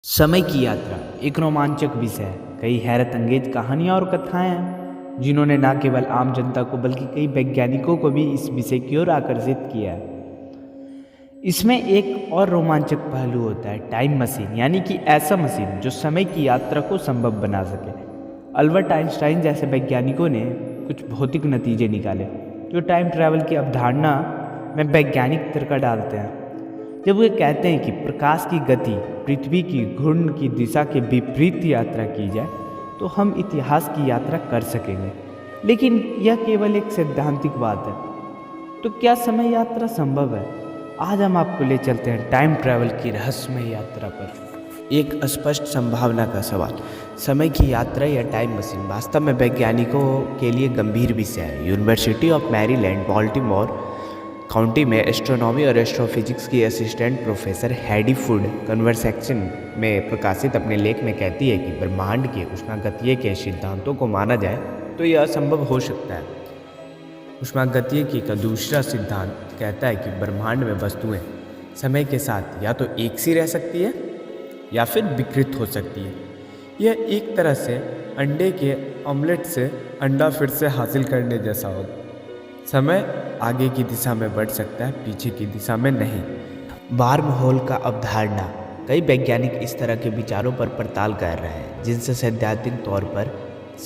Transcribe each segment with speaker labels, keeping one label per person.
Speaker 1: समय की यात्रा एक रोमांचक विषय है। कई हैरत अंगेज कहानियाँ और कथाएं हैं जिन्होंने न केवल आम जनता को बल्कि कई वैज्ञानिकों को भी इस विषय की ओर आकर्षित किया है। इसमें एक और रोमांचक पहलू होता है टाइम मशीन, यानी कि ऐसा मशीन जो समय की यात्रा को संभव बना सके। अल्बर्ट आइंस्टाइन जैसे वैज्ञानिकों ने कुछ भौतिक नतीजे निकाले जो टाइम ट्रैवल की अवधारणा में वैज्ञानिक तर्क डालते हैं। जब वे कहते हैं कि प्रकाश की गति पृथ्वी की घूर्णन की दिशा के विपरीत यात्रा की जाए तो हम इतिहास की यात्रा कर सकेंगे, लेकिन यह केवल एक सैद्धांतिक बात है। तो क्या समय यात्रा संभव है? आज हम आपको ले चलते हैं टाइम ट्रैवल की रहस्यमय यात्रा पर। एक अस्पष्ट संभावना का सवाल, समय की यात्रा या टाइम मशीन वास्तव में वैज्ञानिकों के लिए गंभीर विषय है। University of Maryland Baltimore county में एस्ट्रोनॉमी और एस्ट्रोफिजिक्स की असिस्टेंट प्रोफेसर हैडी फूड कन्वर्सेशन में प्रकाशित अपने लेख में कहती है कि ब्रह्मांड के उष्मागतिकीय के सिद्धांतों को माना जाए तो यह असंभव हो सकता है। उष्मागतिकीय का दूसरा सिद्धांत कहता है कि ब्रह्मांड में वस्तुएं समय के साथ या तो एक सी रह सकती है या फिर विकृत हो सकती है। यह एक तरह से अंडे के ऑमलेट से अंडा फिर से हासिल करने जैसा होगा। समय आगे की दिशा में बढ़ सकता है, पीछे की दिशा में नहीं। वार्म होल का अवधारणा, कई वैज्ञानिक इस तरह के विचारों पर पड़ताल कर रहे हैं जिनसे सैद्धांतिक तौर पर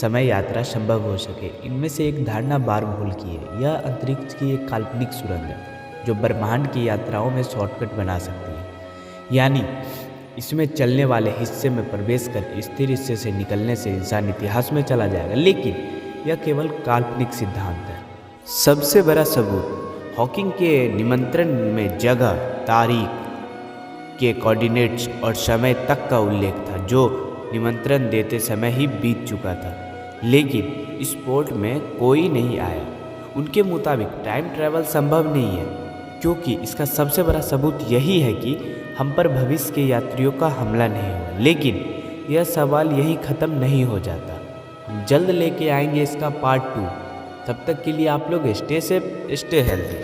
Speaker 1: समय यात्रा संभव हो सके। इनमें से एक धारणा वार्म होल की है। यह अंतरिक्ष की एक काल्पनिक सुरंग है जो ब्रह्मांड की यात्राओं में शॉर्टकट बना सकती है, यानी इसमें चलने वाले हिस्से में प्रवेश कर स्थिर हिस्से से निकलने से इंसान इतिहास में चला जाएगा, लेकिन यह केवल काल्पनिक सिद्धांत है। सबसे बड़ा सबूत हॉकिंग के निमंत्रण में जगह, तारीख के कोऑर्डिनेट्स और समय तक का उल्लेख था जो निमंत्रण देते समय ही बीत चुका था, लेकिन स्पोर्ट में कोई नहीं आया। उनके मुताबिक टाइम ट्रैवल संभव नहीं है क्योंकि इसका सबसे बड़ा सबूत यही है कि हम पर भविष्य के यात्रियों का हमला नहीं हुआ। लेकिन यह सवाल यही ख़त्म नहीं हो जाता। हम जल्द लेके आएंगे इसका पार्ट 2। तब तक के लिए आप लोग स्टे सेफ, स्टे हेल्दी।